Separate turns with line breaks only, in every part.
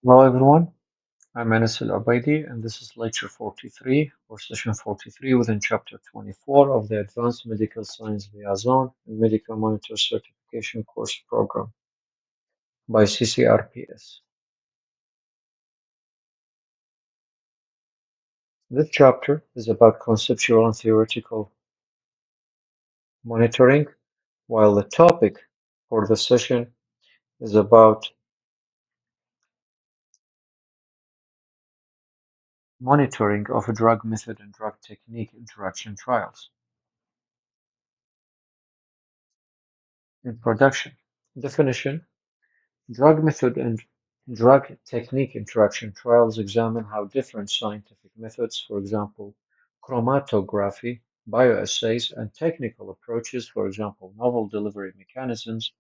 Hello everyone, I'm Anas Al-Ubaidi and this is lecture 43 or session 43 within chapter 24 of the Advanced Medical Science Liaison and Medical Monitor Certification course program by CCRPS. This chapter is about conceptual and theoretical monitoring, while the topic for the session is about monitoring of drug method and drug technique interaction trials. Introduction. Definition. Drug method and drug technique interaction trials examine how different scientific methods, for example, chromatography, bioassays, and technical approaches, for example, novel delivery mechanisms,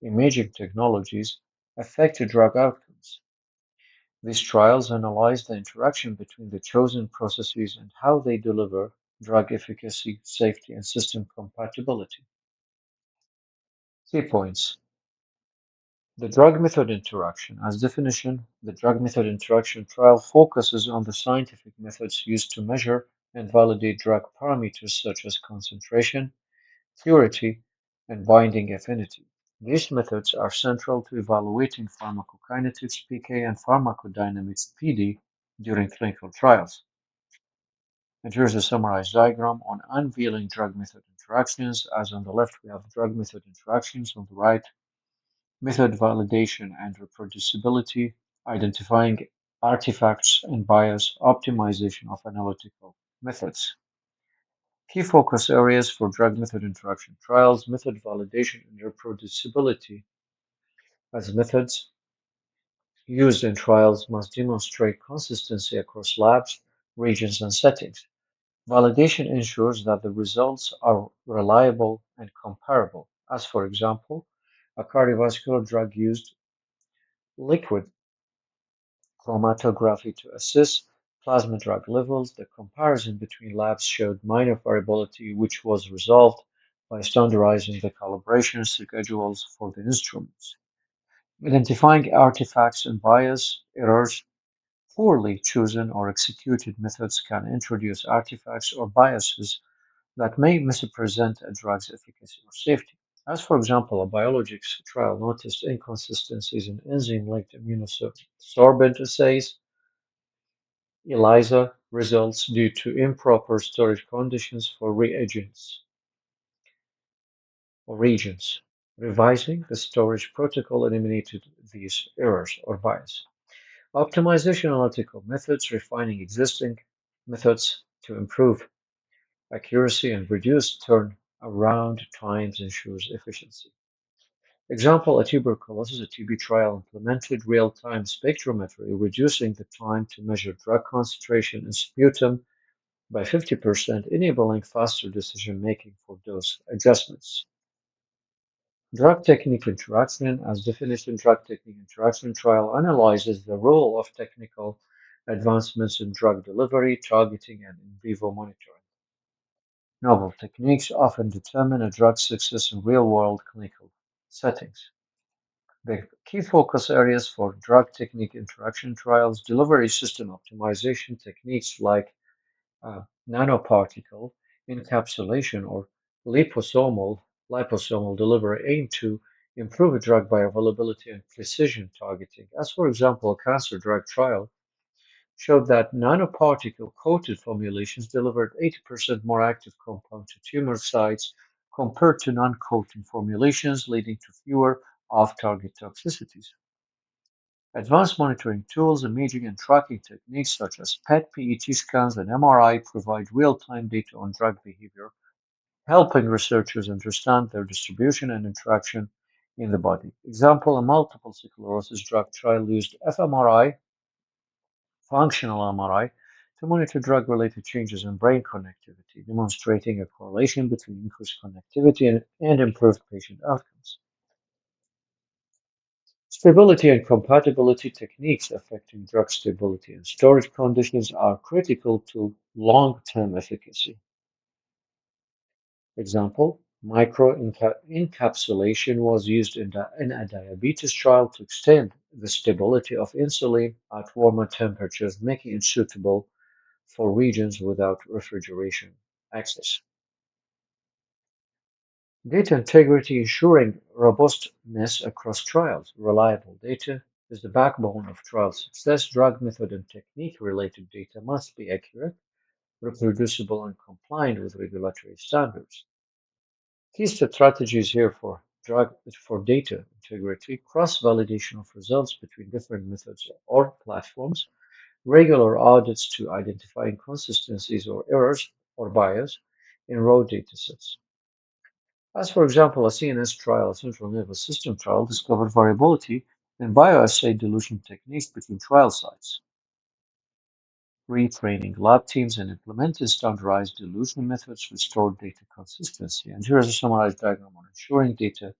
imaging technologies, affect drug outcomes. These trials analyze the interaction between the chosen processes and how they deliver drug efficacy, safety, and system compatibility. Key points. The drug method interaction. As definition, the drug method interaction trial focuses on the scientific methods used to measure and validate drug parameters such as concentration, purity, and binding affinity. These methods are central to evaluating pharmacokinetics (PK) and pharmacodynamics (PD) during clinical trials. And here's a summarized diagram on unveiling drug method interactions. As on the left, we have drug method interactions. On the right, method validation and reproducibility, identifying artifacts and bias, optimization of analytical methods. Key focus areas for drug method interaction trials, method validation and reproducibility, as methods used in trials must demonstrate consistency across labs, regions, and settings. Validation ensures that the results are reliable and comparable, as for example, a cardiovascular drug used liquid chromatography to assess plasma drug levels. The comparison between labs showed minor variability, which was resolved by standardizing the calibration schedules for the instruments. Identifying artifacts and bias errors. Poorly chosen or executed methods can introduce artifacts or biases that may misrepresent a drug's efficacy or safety. As for example, a biologics trial noticed inconsistencies in enzyme-linked immunosorbent assays ELISA results due to improper storage conditions for reagents or reagents. Revising the storage protocol eliminated these errors or bias. Optimization analytical methods, refining existing methods to improve accuracy and reduce turnaround times ensures efficiency. Example, a tuberculosis, a TB trial implemented real-time spectrometry, reducing the time to measure drug concentration in sputum by 50%, enabling faster decision-making for dose adjustments. Drug technique interaction, as definition, drug technique interaction trial analyzes the role of technical advancements in drug delivery, targeting, and in vivo monitoring. Novel techniques often determine a drug's success in real-world clinical settings. The key focus areas for drug technique interaction trials, delivery system optimization techniques like nanoparticle encapsulation or liposomal delivery aim to improve a drug bioavailability and precision targeting. As for example, a cancer drug trial showed that nanoparticle coated formulations delivered 80% more active compound to tumor sites compared to non-coating formulations, leading to fewer off-target toxicities. Advanced monitoring tools, imaging and tracking techniques such as PET, PET scans, and MRI provide real-time data on drug behavior, helping researchers understand their distribution and interaction in the body. Example, a multiple sclerosis drug trial used fMRI, functional MRI, to monitor drug-related changes in brain connectivity, demonstrating a correlation between increased connectivity and improved patient outcomes. Stability and compatibility techniques affecting drug stability and storage conditions are critical to long-term efficacy. Example, microencapsulation was used in a diabetes trial to extend the stability of insulin at warmer temperatures, making it suitable for regions without refrigeration access. Data integrity ensuring robustness across trials. Reliable data is the backbone of trial success. Drug method and technique related data must be accurate, reproducible, and compliant with regulatory standards. Key strategies here for data integrity, cross-validation of results between different methods or platforms, regular audits to identify inconsistencies or errors or bias in raw datasets. As for example, a CNS trial, a central nervous system trial, discovered variability in bioassay dilution techniques between trial sites. Retraining lab teams and implementing standardized dilution methods restored data consistency. And here is a summarized diagram on ensuring data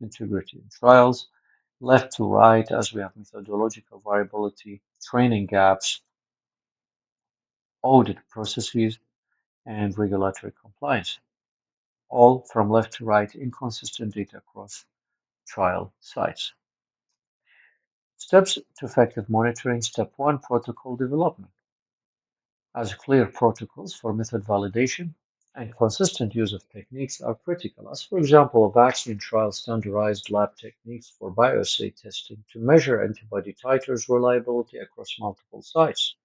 integrity in trials. Left to right, as we have methodological variability, training gaps, audit processes, and regulatory compliance. All from left to right, inconsistent data across trial sites. Steps to effective monitoring. Step 1, protocol development. As clear protocols for method validation and consistent use of techniques are critical, as for example, a vaccine trial standardized lab techniques for bioassay testing to measure antibody titers reliability across multiple sites.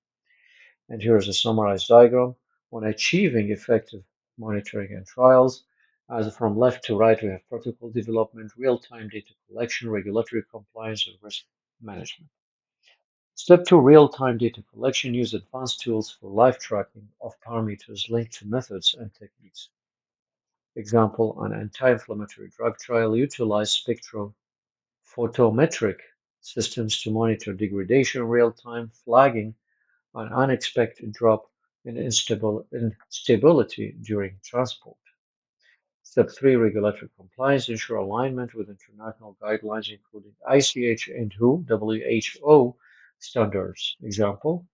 And here is a summarized diagram on achieving effective monitoring and trials. As from left to right, we have protocol development, real-time data collection, regulatory compliance, and risk management. Step 2, real-time data collection. Use advanced tools for live tracking of parameters linked to methods and techniques. Example, an anti-inflammatory drug trial utilized spectrophotometric systems to monitor degradation real-time, flagging an unexpected drop in stability during transport. Step 3, regulatory compliance. Ensure alignment with international guidelines, including ICH and WHO standards. Example,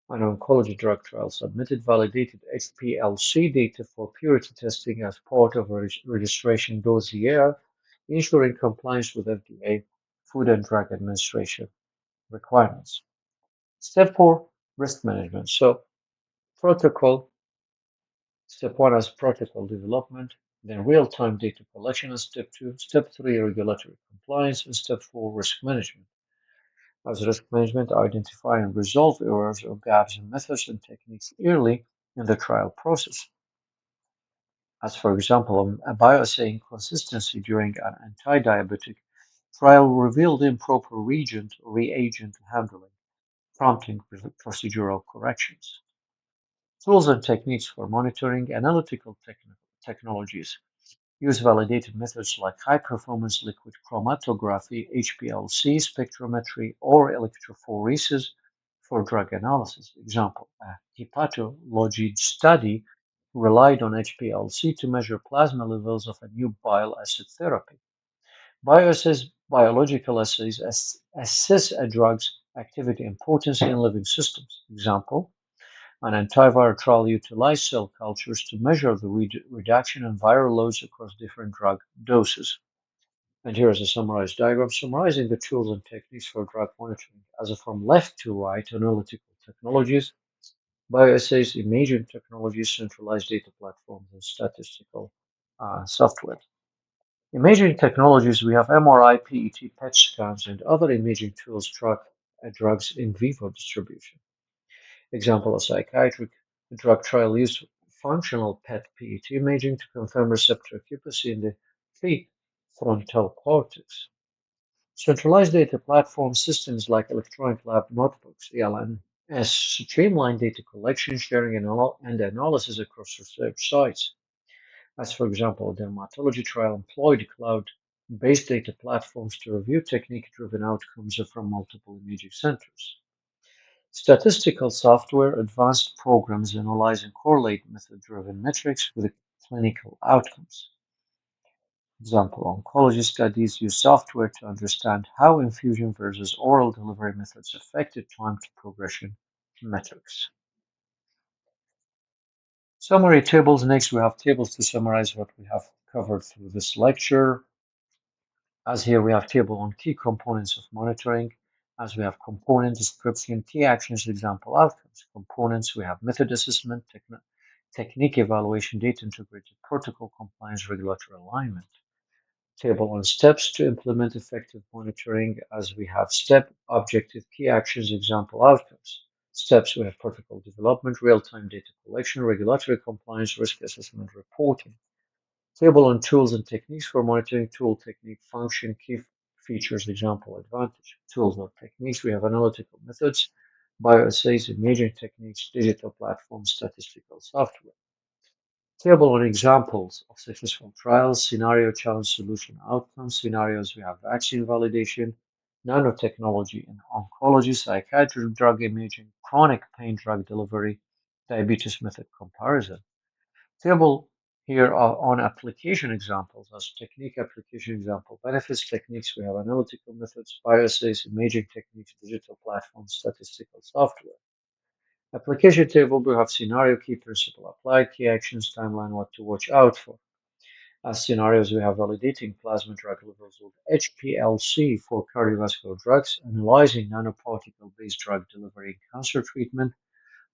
an oncology drug trial submitted validated HPLC data for purity testing as part of a registration dossier, ensuring compliance with FDA Food and Drug Administration requirements. Step 4, risk management. So, protocol, step 1 is protocol development, then real-time data collection as step 2, step 3, regulatory compliance, and step 4, risk management. As risk management, identify and resolve errors or gaps in methods and techniques early in the trial process. As for example, a bioassay inconsistency during an anti-diabetic trial revealed improper reagent handling, prompting procedural corrections. Tools and techniques for monitoring analytical technologies. Use validated methods like high-performance liquid chromatography, HPLC, spectrometry, or electrophoresis for drug analysis. Example, a hepatology study relied on HPLC to measure plasma levels of a new bile acid therapy. Biological assays assess a drug's activity and potency in living systems. Example, an antiviral trial utilized cell cultures to measure the reduction in viral loads across different drug doses. And here is a summarized diagram summarizing the tools and techniques for drug monitoring. As from left to right, analytical technologies, bioassays, imaging technologies, centralized data platforms, and statistical software. Imaging technologies, we have MRI, PET, PET scans, and other imaging tools track a drug's in vivo distribution. Example, a psychiatric drug trial used functional PET imaging to confirm receptor occupancy in the prefrontal cortex. Centralized data platform systems like electronic lab notebooks, ELNS, streamline data collection, sharing, and analysis across research sites. As for example, a dermatology trial employed cloud-based data platforms to review technique-driven outcomes from multiple imaging centers. Statistical software, advanced programs analyze and correlate method-driven metrics with clinical outcomes. Example, oncology studies use software to understand how infusion versus oral delivery methods affected time to progression metrics. Summary tables. Next, we have tables to summarize what we have covered through this lecture. As here we have table on key components of monitoring, as we have component description, key actions, example outcomes. Components, we have method assessment, technique evaluation, data integrity, protocol compliance, regulatory alignment. Table on steps to implement effective monitoring, as we have step, objective, key actions, example outcomes. Steps, we have protocol development, real-time data collection, regulatory compliance, risk assessment, reporting. Table on tools and techniques for monitoring, tool, technique, function, key features, example, advantage. Tools, not techniques, we have analytical methods, bioassays, imaging techniques, digital platforms, statistical software. Table on examples of successful trials, scenario, challenge, solution, outcomes. Scenarios, we have vaccine validation, nanotechnology in oncology, psychiatric drug imaging, chronic pain drug delivery, diabetes method comparison. Table here are on application examples as technique application example. Benefits techniques, we have analytical methods, bioassays, imaging techniques, digital platforms, statistical software. Application table, we have scenario, key principle applied, key actions, timeline, what to watch out for. As scenarios, we have validating plasma drug levels with HPLC for cardiovascular drugs, analyzing nanoparticle-based drug delivery in cancer treatment,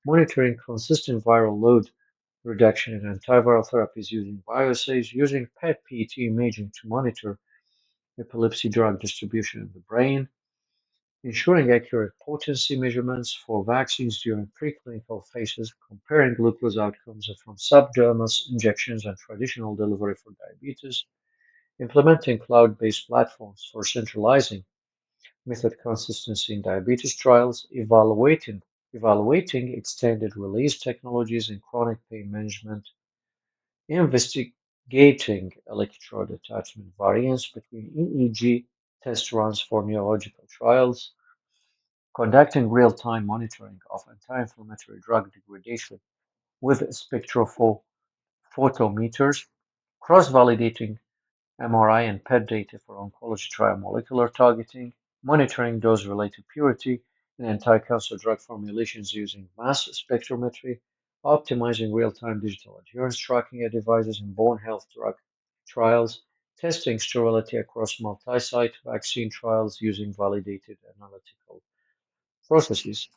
monitoring consistent viral load reduction in antiviral therapies using bioassays, using PET-PET imaging to monitor epilepsy drug distribution in the brain, ensuring accurate potency measurements for vaccines during preclinical phases, comparing glucose outcomes from subdermal injections and traditional delivery for diabetes, implementing cloud-based platforms for centralizing method consistency in diabetes trials, evaluating extended release technologies in chronic pain management, investigating electrode attachment variance between EEG test runs for neurological trials, conducting real-time monitoring of anti-inflammatory drug degradation with spectrophotometers, cross-validating MRI and PET data for oncology trial molecular targeting, monitoring dose-related purity in anti-cancer drug formulations using mass spectrometry, optimizing real-time digital adherence tracking devices in bone health drug trials, testing sterility across multi-site vaccine trials using validated analytical processes.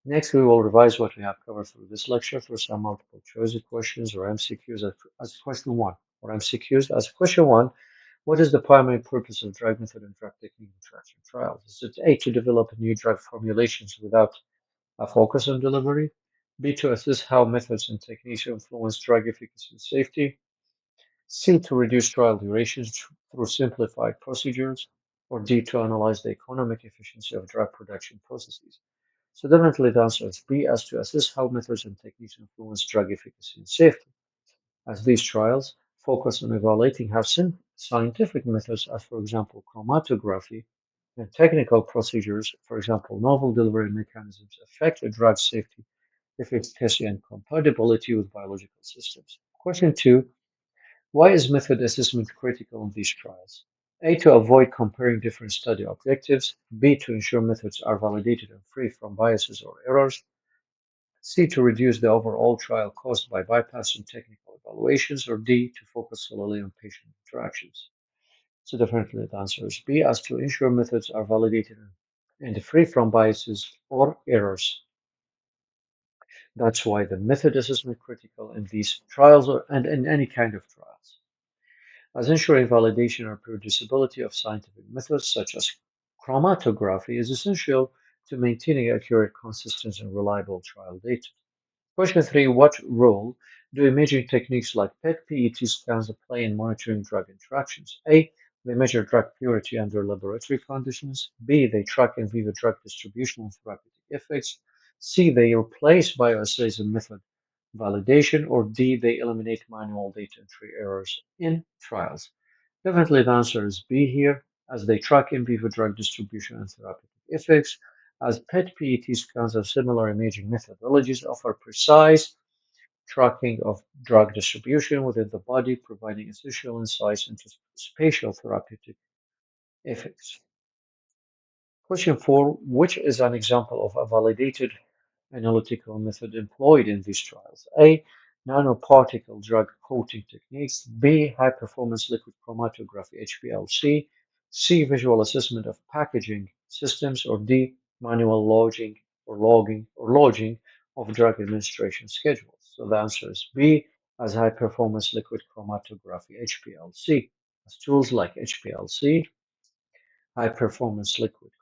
Next, we will revise what we have covered through this lecture through some multiple choice questions or MCQs as question one, or MCQs as question one. What is the primary purpose of drug method and drug technique interaction trials? Is it A, to develop new drug formulations without a focus on delivery? B, to assess how methods and techniques influence drug efficacy and safety? C, to reduce trial durations through simplified procedures? Or D, to analyze the economic efficiency of drug production processes? So definitely the answer is B, as to assess how methods and techniques influence drug efficacy and safety, as these trials focus on evaluating how scientific methods, as for example chromatography, and technical procedures, for example novel delivery mechanisms, affect a drug safety, efficacy, and compatibility with biological systems. Question two, why is method assessment critical in these trials? A, to avoid comparing different study objectives. B, to ensure methods are validated and free from biases or errors. C, to reduce the overall trial cost by bypassing technical evaluations, or D, to focus solely on patient interactions. So definitely the answer is B, as to ensure methods are validated and free from biases or errors. That's why the method assessment is critical in these trials and in any kind of trials, as ensuring validation or reproducibility of scientific methods such as chromatography is essential to maintaining accurate, consistent, and reliable trial data. Question three, what role do imaging techniques like PET-PET scans play in monitoring drug interactions? A, they measure drug purity under laboratory conditions. B, they track in vivo drug distribution and therapeutic effects. C, they replace bioassays and method validation. Or D, they eliminate manual data entry errors in trials. Definitely the answer is B here, as they track in vivo drug distribution and therapeutic effects, as PET-PET scans of similar imaging methodologies offer precise tracking of drug distribution within the body, providing essential insights into spatial therapeutic effects. Question four, which is an example of a validated analytical method employed in these trials? A, nanoparticle drug coating techniques, B, high-performance liquid chromatography, HPLC, C, visual assessment of packaging systems, or D, manual logging of drug administration schedules. So the answer is B, as high-performance liquid chromatography, HPLC. As tools like HPLC, high-performance liquid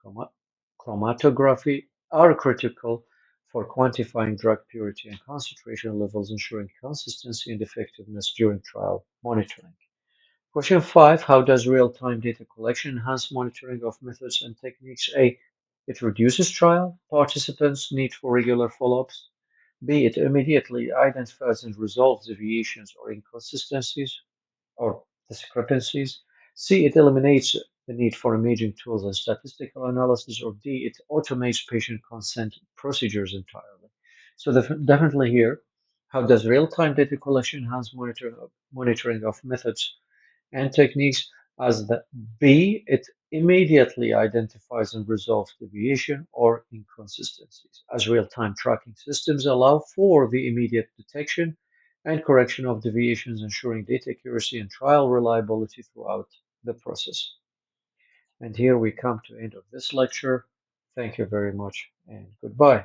chromatography, are critical for quantifying drug purity and concentration levels, ensuring consistency and effectiveness during trial monitoring. Question 5. How does real-time data collection enhance monitoring of methods and techniques? A. It reduces trial participants' need for regular follow-ups. B. It immediately identifies and resolves deviations or inconsistencies or discrepancies. C. It eliminates the need for imaging tools and statistical analysis. Or D. It automates patient consent procedures entirely. So definitely here, how does real-time data collection enhance monitoring of methods and techniques? As the B, it immediately identifies and resolves deviation or inconsistencies, as real-time tracking systems allow for the immediate detection and correction of deviations, ensuring data accuracy and trial reliability throughout the process. And here we come to the end of this lecture. Thank you very much and goodbye.